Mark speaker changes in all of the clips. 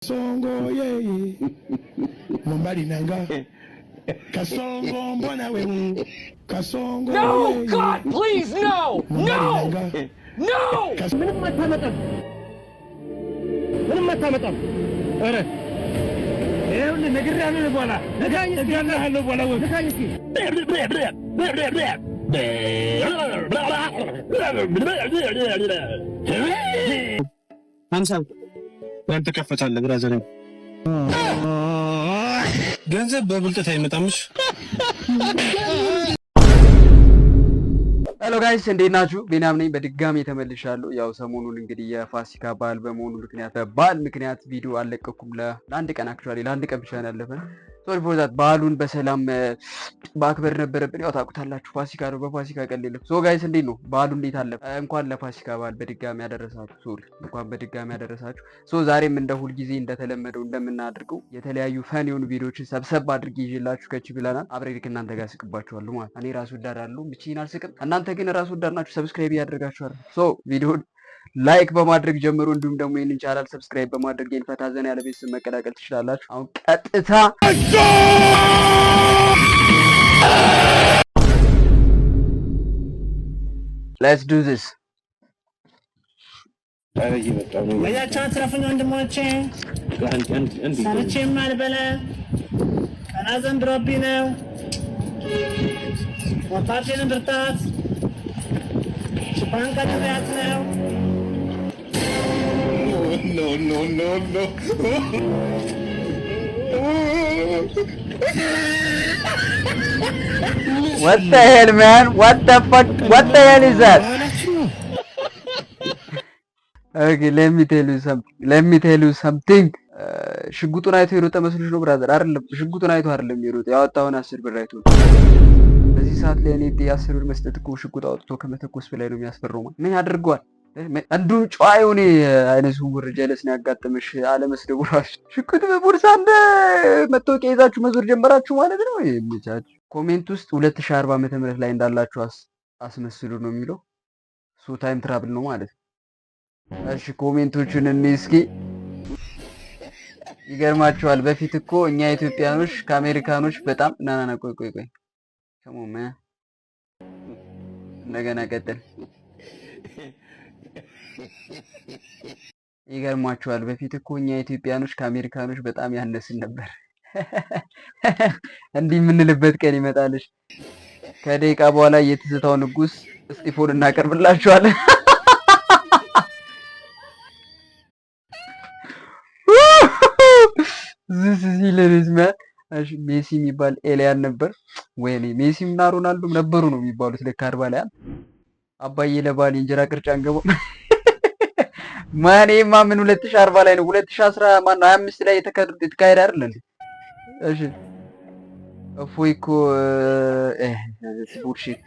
Speaker 1: Songo ye Mumbali nanga Kasongo mbona wewe Kasongo
Speaker 2: No, God, please, no! No! No!
Speaker 3: ምንም አታመጣም። ኧረ ይኸውልህ ነግሬሃለሁ። በኋላ ነግሬሃለሁ። በኋላ
Speaker 4: ሀምሳ ያንተ ከፈታለህ ብራዘር። ገንዘብ በብልጠት አይመጣምሽ።
Speaker 5: ሄሎ ጋይስ እንዴት ናችሁ? ቢናም ነኝ በድጋሚ ተመልሻለሁ። ያው ሰሞኑን እንግዲህ የፋሲካ በዓል በመሆኑ ምክንያት በበዓል ምክንያት ቪዲዮ አልለቀኩም። ለአንድ ቀን አክቹአሊ ለአንድ ቀን ብቻ ነው ያለፈን። ሶሪ ፎር ዛት። በዓሉን በሰላም ማክበር ነበረብን። ያው ታውቁታላችሁ ፋሲካ ነው፣ በፋሲካ ቀን የለም። ሶ ጋይስ እንዴት ነው በዓሉ እንዴት አለፈ? እንኳን ለፋሲካ በዓል በድጋሚ ያደረሳችሁ። ሶሪ እንኳን በድጋሚ ያደረሳችሁ። ሶ ዛሬም እንደ ሁልጊዜ እንደተለመደው እንደምናደርገው የተለያዩ ፈን የሆኑ ቪዲዮዎችን ሰብሰብ አድርጌ ይዤላችሁ ከች ብለናል። አብሬ ከእናንተ ጋር ስቅባችኋለሁ ማለት እኔ ራሱ እዳራለሁ ብቻዬን አልስቅም። እናንተ ግን ራሱ ወዳድ ናችሁ። ሰብስክራይብ እያደረጋችኋል። ሶ ቪዲዮን ላይክ በማድረግ ጀምሩ። እንዲሁም ደግሞ ይህንን ቻናል ሰብስክራይብ በማድረግ ይህን ፈታ ዘና ያለ ቤተሰብ መቀላቀል ትችላላችሁ። አሁን ቀጥታ ሌትስ ዱ ዚስ።
Speaker 3: ወያቻ ትረፍኝ ወንድሞቼ፣ ሰርቼም አልበላ ቀና ዘንድሮብኝ ነው ወጣቴን ብርታት ሽፋን ቀጥሪያት ነው። No.
Speaker 5: What the hell, man? What the fuck? What the hell is that? Okay, let me tell you something. ሽጉጡን አይቶ የሮጠ መስሎሽ ነው ብራዘር? አይደለም፣ ሽጉጡን አይቶ አይደለም የሮጠ፣ ያወጣውን 10 ብር አይቶ። በዚህ ሰዓት ላይ እኔ 10 ብር መስጠት እኮ ሽጉጥ አውጥቶ ከመተኮስ በላይ ነው የሚያስፈራው። ምን ያደርገዋል? አንዱን ጨዋ የሆነ አይነ ስውር ጀለስ ነው ያጋጠመሽ አለመስደቡ ራሱ። ሽጉጥ በቦርሳ እንደ መታወቂያ ይዛችሁ መዞር ጀመራችሁ ማለት ነው። የሚቻችሁ ኮሜንት ውስጥ 2040 ዓመተ ምህረት ላይ እንዳላችሁ አስመስሉ ነው የሚለው። ሶ ታይም ትራቭል ነው ማለት ነው። እሺ ኮሜንቶቹን እንይ እስኪ። ይገርማችኋል። በፊት እኮ እኛ ኢትዮጵያኖች ከአሜሪካኖች በጣም ናናና ቆይ ከሞማ እንደገና ቀጥል። ይገርማችኋል። በፊት እኮ እኛ ኢትዮጵያኖች ከአሜሪካኖች በጣም ያነስን ነበር። እንዲህ የምንልበት ቀን ይመጣልሽ። ከደቂቃ በኋላ የትዝታው ንጉስ እስጢፎን እናቀርብላችኋለን። ሜሲ የሚባል ኤሊያን ነበር። ወይኔ ሜሲም እና ሮናልዶም ነበሩ ነው የሚባሉት። ልክ 40 ላይ አባዬ ለባል እንጀራ ቅርጫ አንገባም። ማኔማ ምን 2040 ላይ ነው 2010 ማነው 25 ላይ የተካሄደ አይደል እንዴ? እሺ እፎይ እኮ ቡልሺት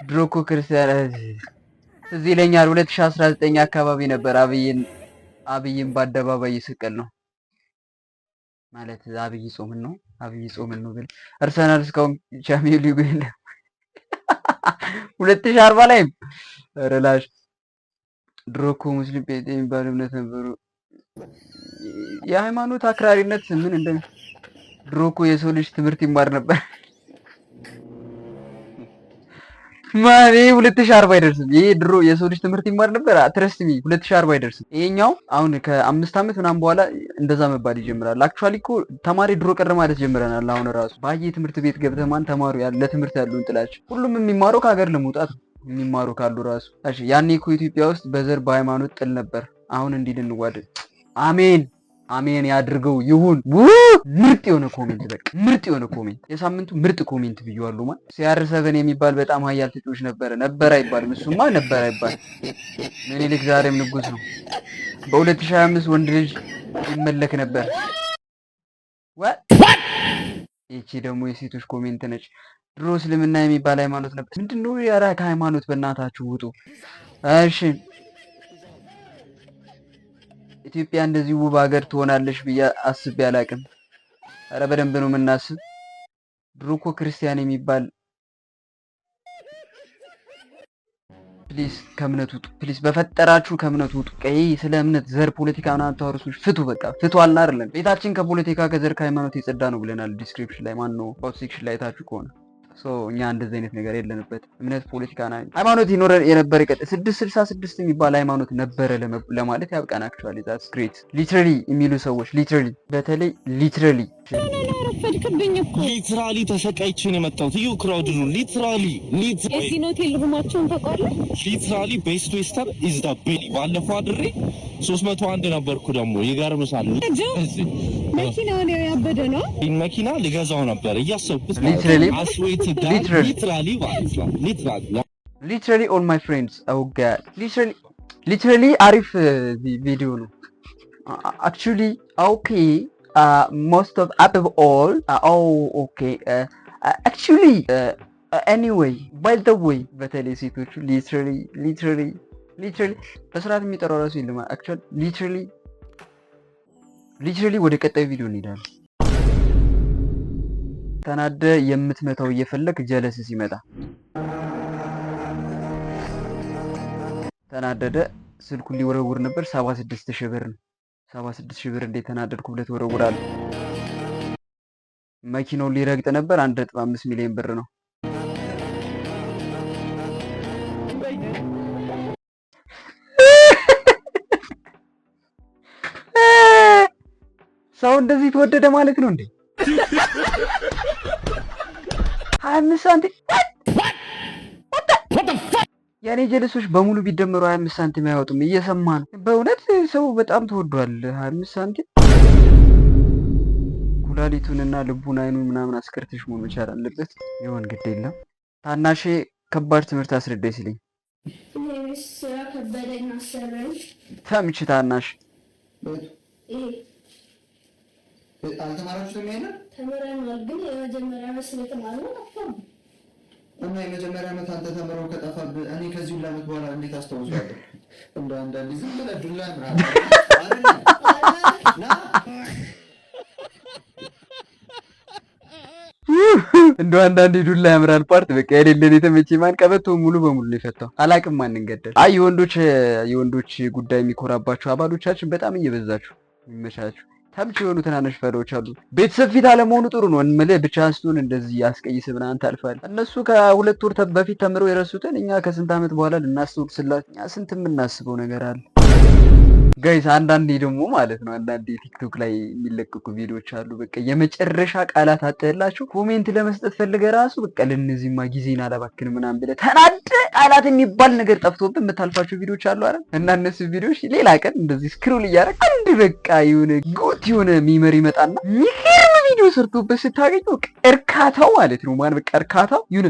Speaker 5: ድሮ እኮ ክርስቲያን እዚህ ይለኛል 2019 አካባቢ ነበር አብይን በአደባባይ ይስቀል ነው ማለት አብይ ጾምን ነው ግን አርሰናል እስካሁን ቻምፒዮንስ ሊግ የለም። 2040 ላይ ረላሽ ድሮ እኮ ሙስሊም ጴንጤ የሚባል እምነት ነበሩ። የሃይማኖት አክራሪነት ምን እንደ ድሮ እኮ የሰው ልጅ ትምህርት ይማር ነበር። ማኔ 2040 አይደርስም። ይሄ ድሮ የሰው ልጅ ትምህርት ይማር ነበር። ትረስት ሚ 2040 አይደርስም። ይሄኛው አሁን ከ5 ዓመት ምናምን በኋላ እንደዛ መባል ይጀምራል። አክቹአሊ እኮ ተማሪ ድሮ ቀረ ማለት ጀምረናል። አሁን ራሱ ባየ ትምህርት ቤት ገብተህ ማን ተማሩ ለትምህርት ያለውን ጥላች ሁሉም የሚማረው ከሀገር ለመውጣት ነው። የሚማሩ ካሉ ራሱ እሺ። ያኔ እኮ ኢትዮጵያ ውስጥ በዘር በሃይማኖት ጥል ነበር። አሁን እንዲህ ልንዋደድ። አሜን ያድርገው ይሁን። ምርጥ የሆነ ኮሜንት፣ በቃ ምርጥ የሆነ ኮሜንት፣ የሳምንቱ ምርጥ ኮሜንት ብየዋለሁ። ማለት CR7 የሚባል በጣም ሀያል ተጫዋች ነበር አይባልም። እሱማ ነበር አይባልም። ምኒልክ ዛሬም ንጉስ ነው። በ2025 ወንድ ልጅ ይመለክ ነበር። ይቺ ደግሞ የሴቶች ኮሜንት ነች። ድሮ እስልምና የሚባል ሃይማኖት ነበር። ምንድነው ያራ ከሃይማኖት በእናታችሁ ውጡ። እሺ ኢትዮጵያ እንደዚህ ውብ ሀገር ትሆናለች ብዬ አስቤ አላቅም። ኧረ በደንብ ነው የምናስብ። ድሮ እኮ ክርስቲያን የሚባል ፕሊስ ከእምነት ውጡ። ፕሊስ በፈጠራችሁ ከእምነት ውጡ። ቀይ ስለ እምነት ዘር ፖለቲካ ምናምን ታወሩ ሰዎች ፍቱ። በቃ ፍቱ አልን አይደለም። ቤታችን ከፖለቲካ ከዘር ከሃይማኖት የጸዳ ነው ብለናል። ዲስክሪፕሽን ላይ ማን ነው አውት ሴክሽን ላይ ታችሁ ከሆነ እኛ እንደዚህ አይነት ነገር የለንበት። እምነት ፖለቲካ ና ሃይማኖት ይኖር የነበረ 666 የሚባል ሃይማኖት ነበረ ለማለት ያብቃን። አክቹዋሊ ዛትስ ግሬት። ሊትራሊ የሚሉ ሰዎች ሊትራሊ በተለይ ሊትራሊ
Speaker 4: ተሰቃይቼ ነው የመጣሁት። እዩ ክራውድ ነው ሊትራሊ
Speaker 6: የዚህ ሆቴል ሩማቸውን ታውቃለህ?
Speaker 4: ሊትራሊ ቤስት ዌስተር ኢዝ ዳ ቤሊ ባለፈው አድሬ 301 ነበርኩ። ደግሞ ይገርምሳል።
Speaker 6: መኪናው ነው ያበደ ነው።
Speaker 4: መኪና ልገዛው ነበር እያሰብኩት
Speaker 5: ሊትራሊ ኦል ማይ ፍሬንድስ ኦ ጋድ ሊትራሊ አሪፍ ቪዲዮ ነው አክቹሊ ኦኬ most of above all okay actually anyway by the way በተለይ ሴቶቹ literally በስርዓት የሚጠራው ራሱ የለም actually literally ወደ ቀጣዩ ቪዲዮ እንሄዳለን። ተናደ የምትመታው እየፈለክ ጀለስ ሲመጣ ተናደደ። ስልኩን ሊወረውር ነበር 76000 ብር ነው። 76000 ብር እንዴት ተናደድኩ ብለህ ትወረውራለህ? መኪናውን ሊረግጥ ነበር 1.5 ሚሊዮን ብር ነው። ሰው እንደዚህ ተወደደ ማለት ነው እንዴ? 25 ሳንቲም የኔ ጀለሶች በሙሉ ቢደመሩ 25 ሳንቲም አያወጡም። እየሰማ ነው። በእውነት ሰው በጣም ተወዷል። 25 ሳንቲም ኩላሊቱንና ልቡን አይኑን ምናምን አስከርተሽ መሆን መቻል አለበት። ይሁን ግድ የለም። ታናሼ ከባድ ትምህርት አስረዳኝ ሲለኝ
Speaker 7: ስራ ከበደኝ አሰረኝ።
Speaker 5: ተምች ታናሽ
Speaker 8: አልተማራችሁም? ይሄንን
Speaker 7: ተምረናል፣ ግን የመጀመሪያ ዓመት ስለተማርነው ጠፋብን።
Speaker 8: እና የመጀመሪያ ዓመት አንተ ተምረው ከጠፋብህ እኔ ከዚህ ሁሉ ዓመት በኋላ እንዴት አስታውሳለሁ? እንደ አንዳንዴ ዝም ብለህ ዱላ ምናምን
Speaker 5: እንደው አንዳንዴ ዱላ ያምራል ፓርት በቃ የሌለን የተመቼ ማን ቀበቶ ሙሉ በሙሉ ነው የፈታው። አላቅም ማን እንገደል። አይ የወንዶች ጉዳይ የሚኮራባቸው አባሎቻችን በጣም እየበዛችሁ ይመቻችሁ። ተምች የሆኑ ትናንሽ ፈሪዎች አሉ። ቤተሰብ ፊት አለመሆኑ ጥሩ ነው እንምልህ። ብቻ አንስቶን እንደዚህ ያስቀይስ ምናምን ታልፋለህ። እነሱ ከ2 ወር በፊት ተምረው የረሱትን እኛ ከስንት ዓመት በኋላ ልናስታውቅ ስላችሁ እኛ ስንት የምናስበው ነገር አለ ጋይስ። አንዳንዴ ደግሞ ማለት ነው አንዳንዴ ቲክቶክ ላይ የሚለቀቁ ቪዲዮዎች አሉ። በቃ የመጨረሻ ቃላት አጠላችሁ ኮሜንት ለመስጠት ፈልገህ ራሱ በቃ ለነዚህማ ጊዜን አላባክን ምናምን ብለህ ተናደ ቃላት የሚባል ነገር ጠፍቶብን የምታልፋቸው ቪዲዮዎች አሉ አይደል? እና እነሱ ቪዲዮዎች ሌላ ቀን እንደዚህ ስክሮል እያደረግ አንድ በቃ የሆነ ጉት የሆነ ሚመር ይመጣና የሚገርም ቪዲዮ ሰርቶበት ስታገኘው እርካታው ማለት ነው ማን በቃ እርካታው የሆነ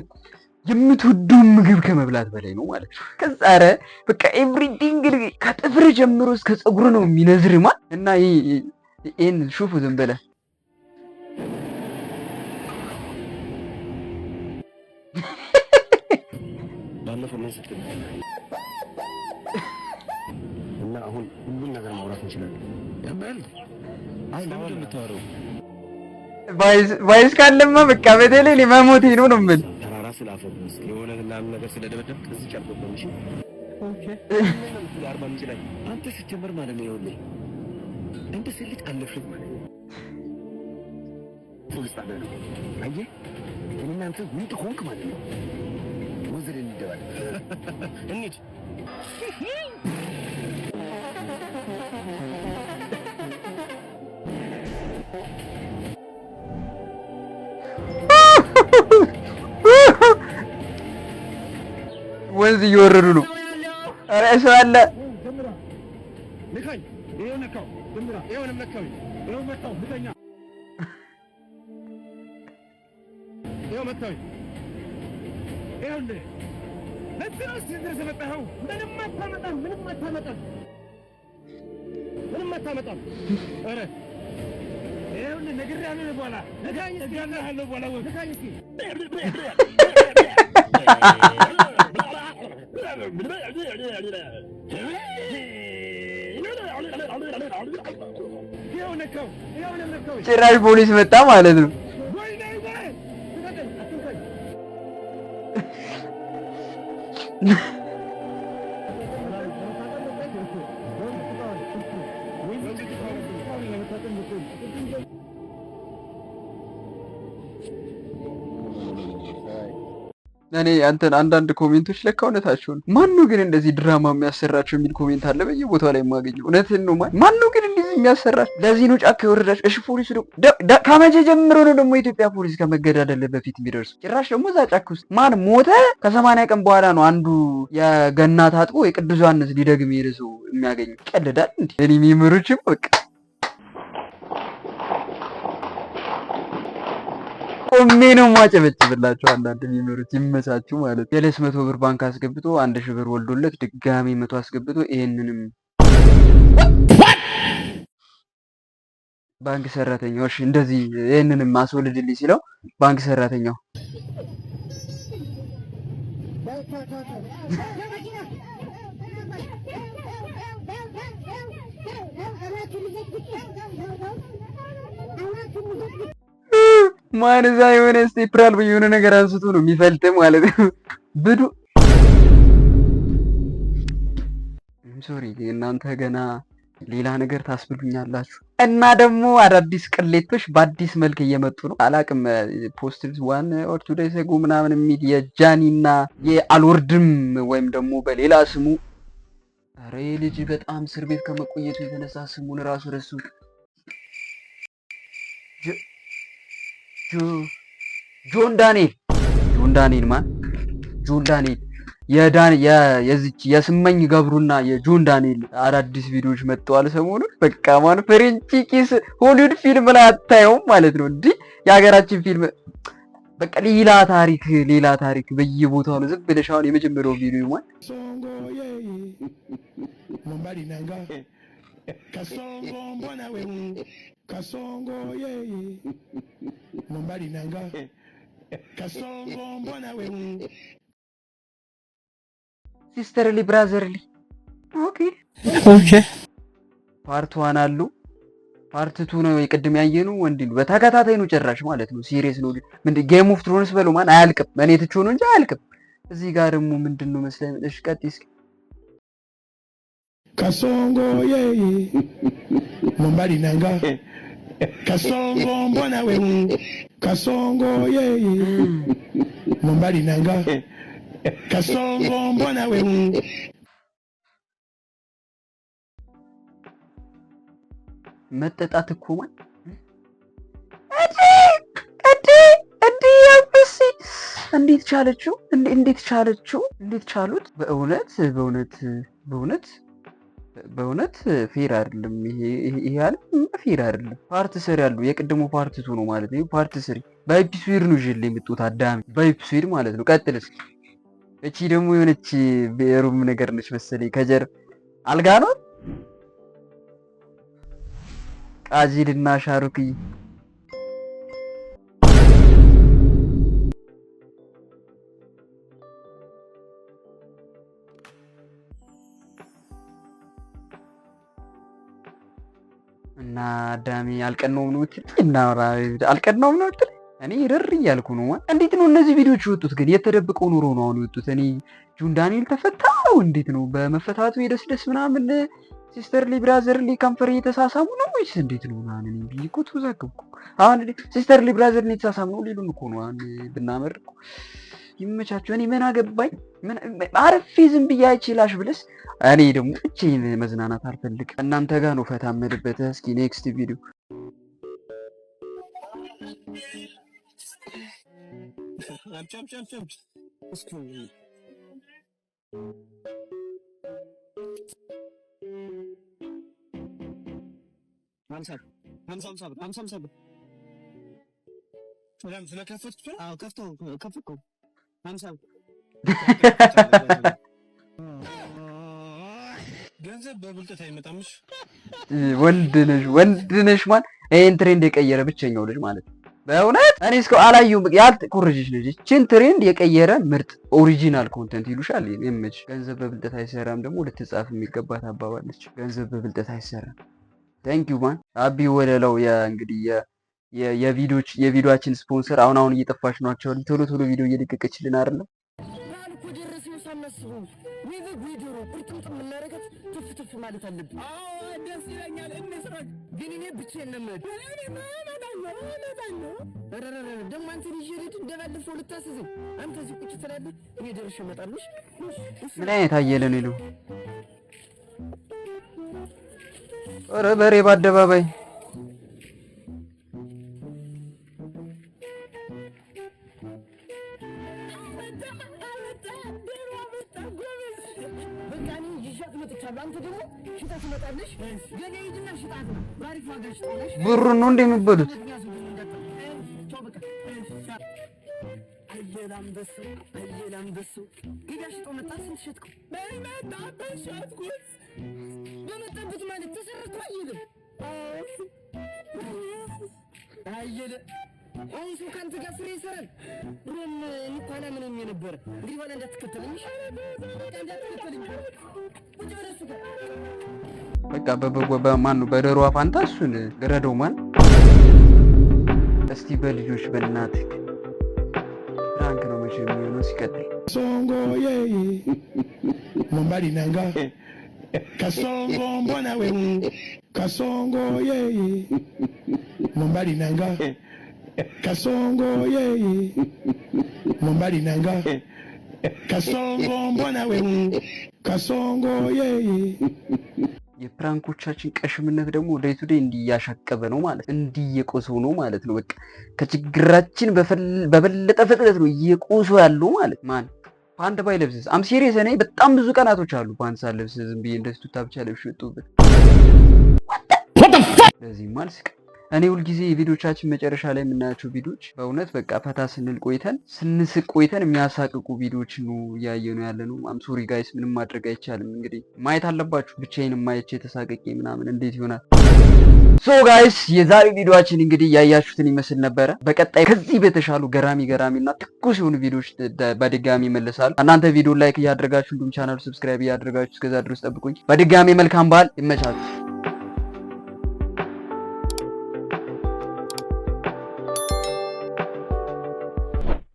Speaker 5: የምትወደው ምግብ ከመብላት በላይ ነው ማለት ነው። ከዛ ኧረ በቃ ኤቭሪቲንግ ከጥፍር ጀምሮ እስከ ፀጉር ነው የሚነዝር ማለት እና ይሄን ሹፉ ዝም ብለህ
Speaker 2: ባለፈው ምን ስትል እና አሁን ሁሉን ነገር ማውራት እንችላለን። ያማል አይ ለምን የምታወራው
Speaker 5: ቫይስ ካለማ በቃ በተለይ እኔ መሞቴ ነው የምልህ።
Speaker 2: ተራራ ስላፈብስ የሆነ ምናምን ነገር ስለደበደብ ከዚህ ጨርቆም እሺ ኦኬ አርባ ምንጭ ላይ አንተ ስትጀምር ማለት ነው ይኸውልህ እንደ ስልት አለፍሽ ማለት ነው ፖሊስ ጣቢያ ነው አየህ እኔና አንተ ምን ተሆንክ ማለት ነው ወዝር እንደባል እንዴ
Speaker 5: ወንዝ እየወረዱ ነው። ኧረ ሰው አለ።
Speaker 2: ልካኝ ይሄው ነካው ድምራ ይሄው ነካው ይሄው መጣው ልተኛ ይሄው መጣው ይሄው እንደ ለዚህ ነው ድረስ መጣው ምንም አታመጣም ኧረ ይሄው ነግሬሃለሁ በኋላ ልካኝ ነግሬሃለሁ በኋላ ልካኝ እስኪ
Speaker 5: ጭራሽ ፖሊስ መጣ ማለት ነው። እኔ አንተን አንዳንድ ኮሜንቶች ለካ እውነታቸውን ማን ነው ግን እንደዚህ ድራማ የሚያሰራቸው የሚል ኮሜንት አለ በየቦታው ላይ የማገኘው። እውነትን ነው ማን ነው ግን እንደዚህ የሚያሰራቸው? ለዚህ ነው ጫካ የወረዳቸው። እሺ ፖሊሱ ከመቼ ጀምሮ ነው ደግሞ የኢትዮጵያ ፖሊስ ከመገዳደል በፊት የሚደርሱ? ጭራሽ ደግሞ እዛ ጫካ ውስጥ ማን ሞተ ከ80 ቀን በኋላ ነው አንዱ የገና ታጥቦ የቅዱስ ዮሐንስ ሊደግም የሄደ ሰው የሚያገኙ። ቀልዳል እንዴ? እኔ የሚመሩችም በቃ ቆሜ ነው ማጨበጭብላቸው። አንዳንድ የሚመሩት ይመቻችሁ ማለት የለስ 100 ብር ባንክ አስገብቶ 1000 ብር ወልዶለት ድጋሚ 100 አስገብቶ ይሄንንም ባንክ ሰራተኛው እሺ እንደዚህ ይሄንንም ማስወልድልኝ ሲለው ባንክ ሰራተኛው ማን እዛ የሆነ ስቴፕራል በየሆነ ነገር አንስቶ ነው የሚፈልጥ ማለት ነው። ብዱ ሶሪ እናንተ ገና ሌላ ነገር ታስብሉኛላችሁ። እና ደግሞ አዳዲስ ቅሌቶች በአዲስ መልክ እየመጡ ነው። አላቅም ፖስት ዋን ኦር ቱ ዴይስ አጎ ምናምን የሚል የጃኒና የአልወርድም ወይም ደግሞ በሌላ ስሙ ኧረ ልጅ በጣም እስር ቤት ከመቆየቱ የተነሳ ስሙን ራሱ ረሱት። ጆን ዳንኤል ማን ጆን ዳንኤል የዚች የስመኝ ገብሩና የጆን ዳንኤል አዳዲስ ቪዲዮዎች መጥተዋል ሰሞኑን። በቃ ማን ፍሬንቺ ኪስ ሆሊውድ ፊልም ላይ አታየውም ማለት ነው። እንዲህ የሀገራችን ፊልም በቃ ሌላ ታሪክ በየቦታው ነው። ዝም ብለሽ አሁን የመጀመሪያው ቪዲዮ ማን
Speaker 1: Kasongo mbona wewe Kasongo yeye Mombali nanga Kasongo mbona wewe
Speaker 5: ሲስተርሊ ብራዘርሊ ኦኬ ፓርት 1 አሉ ፓርት 2 ነው የቅድም ያየነው ወንድሉ በተከታታይ ነው ጭራሽ ማለት ነው። ሲሪየስ ነው ምንድን ጌም ኦፍ ትሮንስ በለው ማን አያልቅም። እኔ ትቼው ነው እንጂ አያልቅም። እዚህ ጋር ደግሞ ምንድነው መስለኝ እሺ ቀጥይ እስኪ
Speaker 1: Kasongo yeye Mombali nanga Kasongo mbona wewe Kasongo yeye Mombali nanga Kasongo mbona wewe
Speaker 5: መጠጣት እኮ ማን እንዴት ቻለችው? እንዴት ቻሉት? በእውነት ፌር አይደለም ይሄ አይደለም ፌር አይደለም። ፓርት 3 ያሉ የቅድሙ ፓርት 2 ነው ማለት ነው። ፓርት 3 በኤፒሶድ ነው ይዤ የምትወጣ አዳሚ በኤፒሶድ ማለት ነው። ቀጥልስ እቺ ደግሞ የሆነች በሩም ነገር ነች መሰለኝ ከጀር አልጋ ነው ቃጂልና ሻሩክ እና አዳሚ አልቀነውም ነው እኔ ርር እያልኩ ነው። እንዴት ነው እነዚህ ቪዲዮዎች የወጡት ግን? የተደብቀው ኑሮ ነው አሁን የወጡት። እኔ ጆን ዳንኤል ተፈታው እንዴት ነው በመፈታቱ የደስ ምናምን ሲስተርሊ ብራዘርሊ ከንፈር እየተሳሳሙ ነው ወይስ እንዴት ነው? ማንን ቢቆ ተዛግብኩ አሁን ሲስተርሊ ብራዘርሊ እየተሳሳሙ ነው ሊሉን እኮ ነው። አሁን ብናመር ይመቻችሁ። እኔ ምን አገባኝ? ምን አረፌ ዝም ብዬ አይችላሽ ብለስ እኔ ደግሞ እቺን መዝናናት አልፈልግም። እናንተ ጋር ነው ፈታ መድበት። እስኪ ኔክስት ቪዲዮ
Speaker 1: ገንዘብ በብልጠት አይመጣምሽ።
Speaker 5: ወንድ ነሽ ማን ይሄን ትሬንድ የቀየረ ብቸኛው ልጅ ማለት ነው። በእውነት እኔ እስከ አላየሁም። ያልተቆረጀች ልጅ እቺን ትሬንድ የቀየረ ምርጥ ኦሪጂናል ኮንተንት ይሉሻል። ይመች። ገንዘብ በብልጠት አይሰራም ደግሞ ልትጻፍ የሚገባት አባባል ነች። ገንዘብ በብልጠት አይሰራም። ታንክ ዩ ማን አቢ ወለለው እንግዲህ የቪዲዮአችን ስፖንሰር አሁን እየጠፋች ናቸው። ቶሎ ቪዲዮ እየለቀቀችልን አይደለም።
Speaker 2: አታስቡ። ወይ ዶሮ ቁርጥምጥም እናደርጋት ትፍ ማለት አለብን። አዎ ደስ ይለኛል። እንስራክ ግን እኔ ብቻዬን ነው የምሄድ። ደግሞ አንተ ልጅ ልጅ እንደባለፈው ልታስዘኝ አንተ እዚህ ቁጭ ትላለህ። እኔ ደርሼ እመጣለሁ።
Speaker 5: ምን አይነት አየለ ነው ይሉ ኧረ በሬ በአደባባይ ብሩን ነው እንደሚበሉት
Speaker 2: አሁን ሰው ካንተ ጋር ፍሬ ይሰራል። ብሮም እንኳን ምንም የነበረ እንግዲህ ሆነ እንዳትከተለኝ
Speaker 5: በቃ በማን ነው በደሯ ፋንታ እሱን ገረደው ማን እስቲ በልጆች በእናትህ ራንክ ነው መቼ የሚሆነው ሲቀጥል
Speaker 1: songo mombali nanga kasongo mbona wewe kasongo mombali nanga kasongo mombali nanga kasongo mbona wewe kasongo
Speaker 5: የፕራንኮቻችን ቀሽምነት ደግሞ ዴይ ቱ ዴይ እንዲያሻቀበ ነው ማለት እንዲየቆሰው ነው ማለት ነው። በቃ ከችግራችን በበለጠ ፍጥነት ነው እየቆሰው ያለው ማለት ማን ፓንት ባይለብስስ አም ሲሪየስ እኔ በጣም ብዙ ቀናቶች አሉ ፓንት ሳልለብስ ዝም ብዬ እንደሱ ታብቻ ለብሽ ወጥቶበት ለዚህ ማልስቅ እኔ ሁልጊዜ የቪዲዮቻችን መጨረሻ ላይ የምናያቸው ቪዲዮች በእውነት በቃ ፈታ ስንል ቆይተን ስንስቅ ቆይተን የሚያሳቅቁ ቪዲዮች ነው እያየነው ያለነው። አም ሶሪ ጋይስ ምንም ማድረግ አይቻልም። እንግዲህ ማየት አለባችሁ። ብቻዬን ማየት ተሳቀቄ ምናምን እንዴት ይሆናል? ሶ ጋይስ የዛሬ ቪዲዮአችን እንግዲህ ያያችሁትን ይመስል ነበረ። በቀጣይ ከዚህ በተሻሉ ገራሚና ትኩስ የሆኑ ቪዲዮዎች በድጋሚ ይመለሳሉ። እናንተ ቪዲዮ ላይክ እያደረጋችሁ እንዲሁም ቻናሉ ሰብስክራይብ እያደረጋችሁ እስከዛ ድረስ ጠብቁኝ። በድጋሚ መልካም በዓል ይመቻችሁ።